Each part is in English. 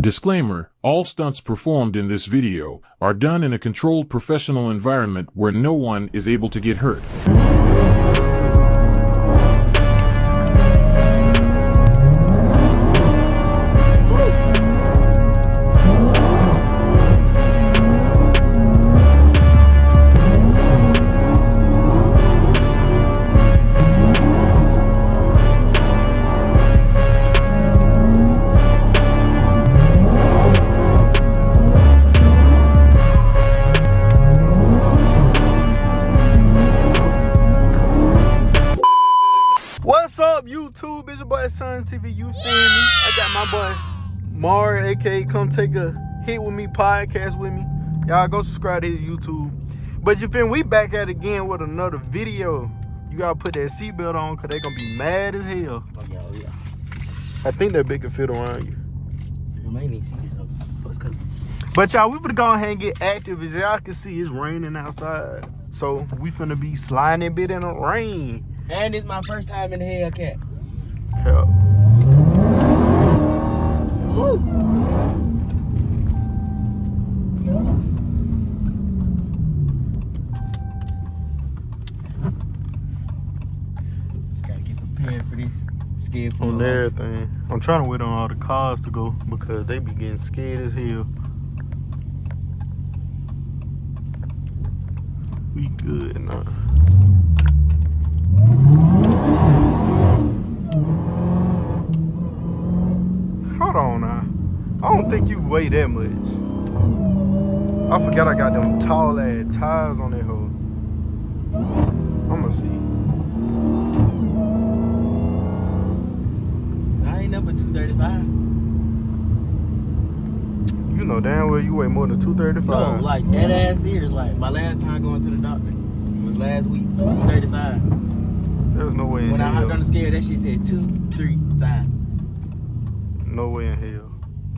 Disclaimer, all stunts performed in this video are done in a controlled professional environment where no one is able to get hurt. YouTube, it's your boy Son TV. You feel me? I got my boy Mar, aka Come Take a Hit With Me podcast with me. Y'all go subscribe to his YouTube. But you feel me? We back at it again with another video. You gotta put that seatbelt on because they gonna be mad as hell. Oh yeah. I think that big can fit around you. You may need to see this. But y'all, we finna go ahead and get active. As y'all can see, it's raining outside. So we finna be sliding a bit in the rain. And it's my first time in the Hellcat. Yeah. Ooh. Gotta get prepared for this. Scared for on everything. I'm trying to wait on all the cars to go because they be getting scared as hell. We good now. Hold on now. I don't think you weigh that much. I forgot I got them tall ass tires on that hoe. I'ma see. I ain't number 235. You know damn well you weigh more than 235. No, like that ass serious. Like my last time going to the doctor was last week, 235. There's no way in when hell. I hopped on the scale, that shit said 235. No way in hell.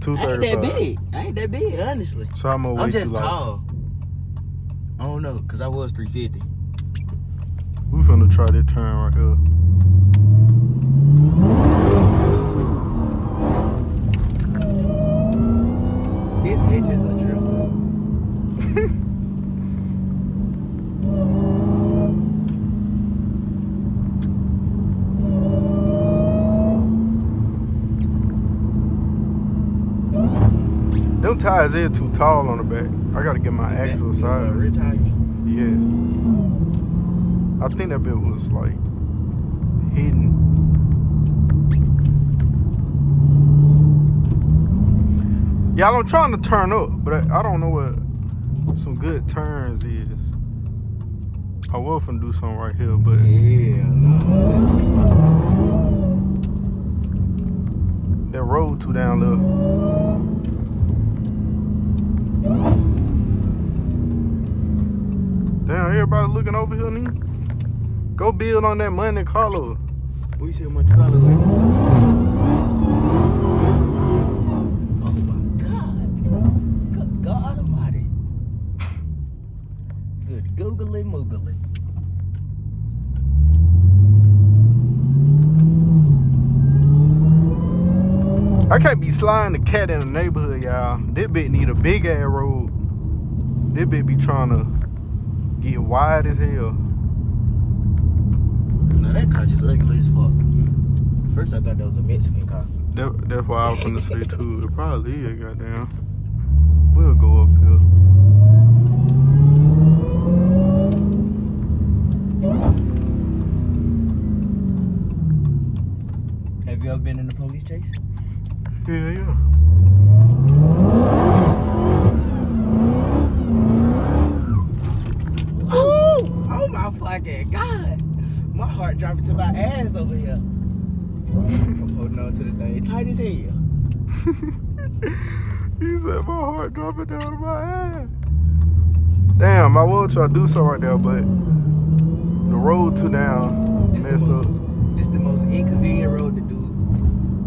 235. I ain't that big, honestly. So I'm just tall. I don't know, cause I was 350. We finna try that turn right here. This bitch is a trip. Them tires are too tall on the back. I gotta get my actual size. Rear tires? Yeah. I think that bit was like hidden. Y'all, I'm trying to turn up, but I don't know what some good turns is. I was finna do something right here, but yeah, no. that road too down low. Damn, everybody looking over here, nigga. Go build on that money, Carlo. We see how much color with it. Oh my God. Good God Almighty. Good googly moogly. I can't be sliding the cat in the neighborhood, y'all. That bitch need a big ass road. That bitch be trying to get wide as hell. No, that car just ugly as fuck. At first I thought that was a Mexican car. That's what I was gonna say too. It probably is, goddamn. We'll go up there. Have you ever been in a police chase? Yeah. Oh my fucking God. My heart dropping to my ass over here. I'm holding on to the thing. It's tight as hell. He said my heart dropping down to my ass. Damn, I was trying to do something right there, but the road too down messed up. This the most inconvenient road to do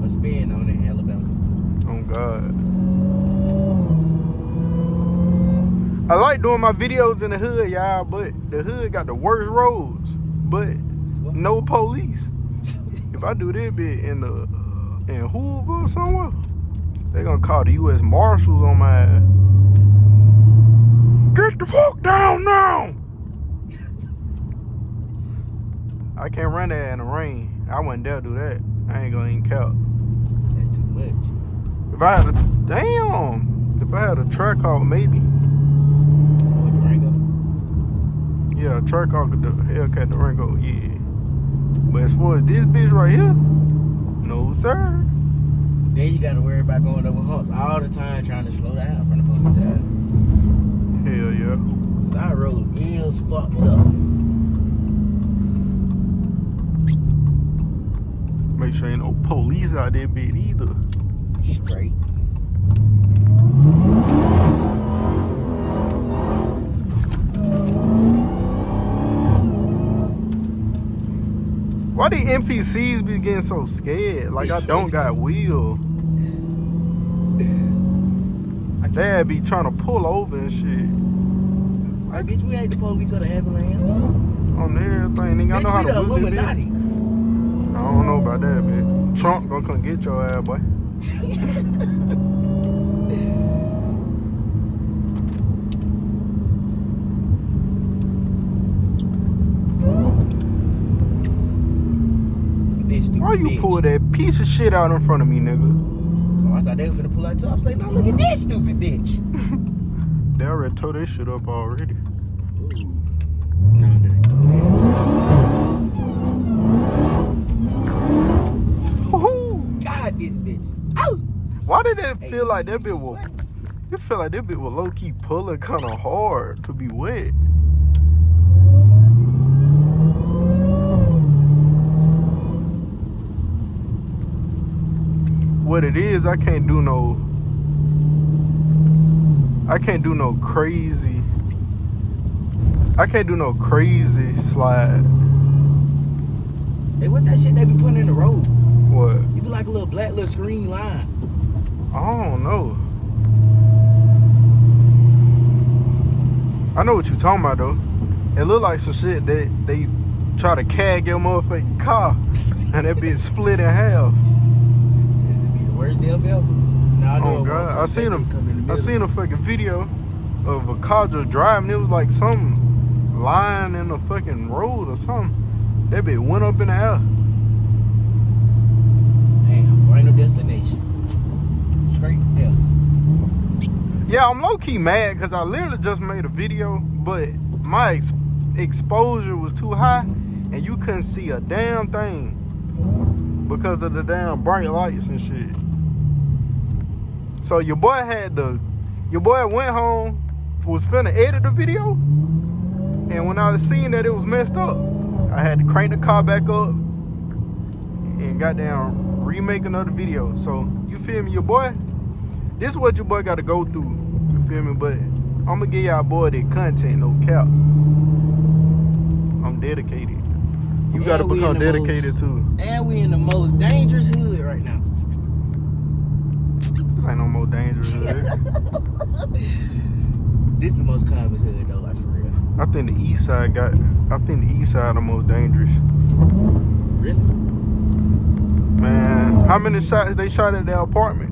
a spin on in Alabama. Oh God. I like doing my videos in the hood, y'all, but the hood got the worst roads, but no police. If I do this bit in Hoover or somewhere, They gonna call the U.S. Marshals on my ass. Get the fuck down now! I can't run that in the rain. I wouldn't dare do that. I ain't gonna even count. That's too much. If I had if I had a track off, maybe. Oh, Durango? Yeah, a track off the Hellcat Durango, yeah. But as far as this bitch right here, no sir. Then you gotta worry about going over humps all the time trying to slow down from the police ass. Hell yeah. Our road is fucked up. Make sure ain't no police out there bitch either. Straight. Why the NPCs be getting so scared? Like I don't got wheel. Dad be trying to pull over and shit. Right, bitch, we ain't the police or the ambulance. On everything, nigga. I know how to the do this. Illuminati. I don't know about that, bitch. Trump gonna come get your ass, boy. Why you pull that piece of shit out in front of me, nigga? Oh, I thought they were finna pull out too. I was like, no, look at this stupid bitch. They already tore this shit up already. Nah, they didn't. God, this bitch. Oh! Why did it feel like that bitch was... It felt like that bitch was low-key pulling kind of hard to be wet. What it is, I can't do no crazy slide. Hey, what's that shit they be putting in the road? What? You be like a little black little screen line. I don't know. I know what you talking about though. It look like some shit that they try to CAG your motherfucking car and that bitch split in half. It'd be the worst death ever. Nah, Oh God, I seen a fucking video of a car just driving. It was like some line in the fucking road or something. That bitch went up in the air. Damn, final destination. Straight death. Yeah, I'm low-key mad because I literally just made a video, but my exposure was too high and you couldn't see a damn thing because of the damn bright lights and shit. So your boy went home, was finna edit the video, and when I was seeing that it was messed up, I had to crank the car back up and goddamn remake another video. So you feel me, your boy? This is what your boy got to go through. You feel me? But I'm gonna give y'all boy that content, no cap. I'm dedicated. You gotta become dedicated too. And we in the most dangerous hood right now. This ain't no more dangerous hood. This the most common hood though, like for real. I think the east side the most dangerous. Really? Man, how many shots they shot at their apartment?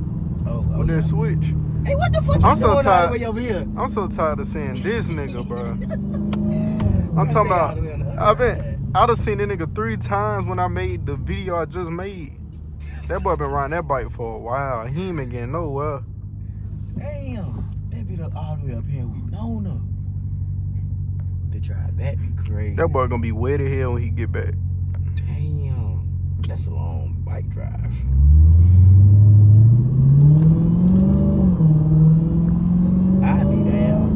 With their switch. Hey, what the fuck you doing all the way over here? I'm so tired of seeing this nigga, bro. I'm talking about, I done seen that nigga 3 times when I made the video I just made. That boy been riding that bike for a while. He ain't been getting nowhere. Damn, that be all the way up here with Nona. The drive back be crazy. That boy gonna be wet as hell when he get back. Damn, that's a long bike drive. I'd be damn.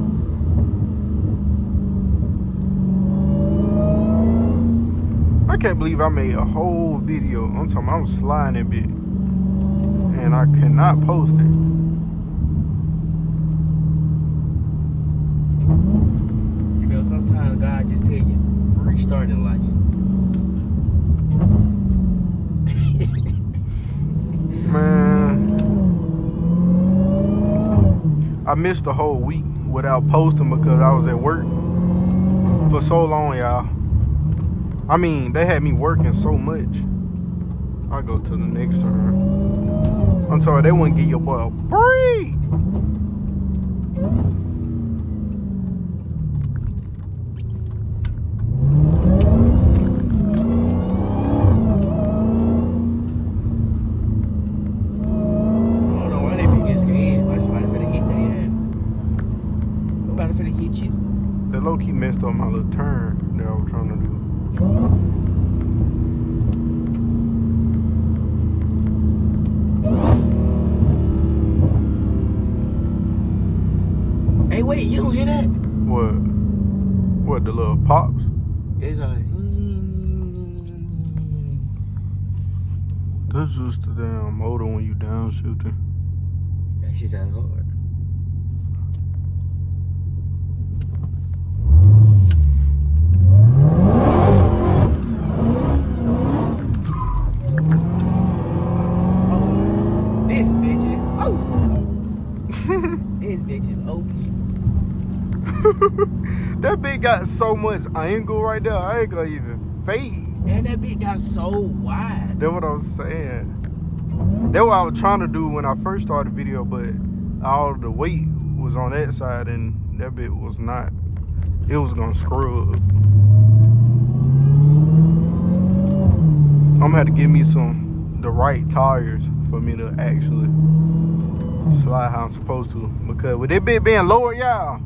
I can't believe I made a whole video. I'm talking about I'm sliding that bit. And I cannot post it. You know, sometimes God just tell you, restart in life. Man, I missed the whole week without posting because I was at work for so long, y'all. I mean, they had me working so much. I'll go to the next turn. I'm sorry, they wouldn't give your boy a break. That low-key messed up my little turn that I was trying to do. Hey, wait, you don't hear that? What? What, the little pops? It's like... That's just the damn motor when you downshifting. That shit sounds hard. That bitch got so much angle right there. I ain't gonna even fade. And that bitch got so wide. That's what I was saying. That's what I was trying to do when I first started the video, but all the weight was on that side and that bitch was not. It was gonna scrub. I'm gonna have to give me the right tires for me to actually slide how I'm supposed to. Because with that bitch being lower, y'all,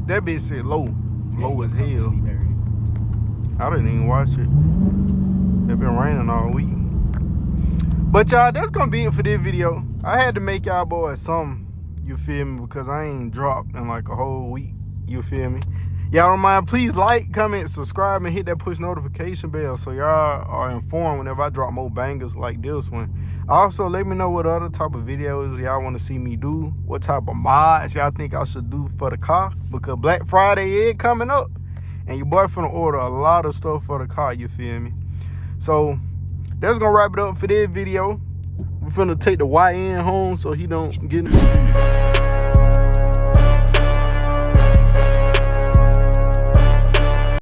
that bitch said low as hell. I didn't even watch it. It been raining all week. But y'all, that's gonna be it for this video. I had to make y'all boys something, you feel me? Because I ain't dropped in like a whole week, you feel me? Y'all don't mind, please like, comment, subscribe, and hit that push notification bell so y'all are informed whenever I drop more bangers like this one. Also, let me know what other type of videos y'all want to see me do. What type of mods y'all think I should do for the car. Because Black Friday is coming up. And your boy finna order a lot of stuff for the car, you feel me? So, that's gonna wrap it up for this video. We're finna take the YN home so he don't get...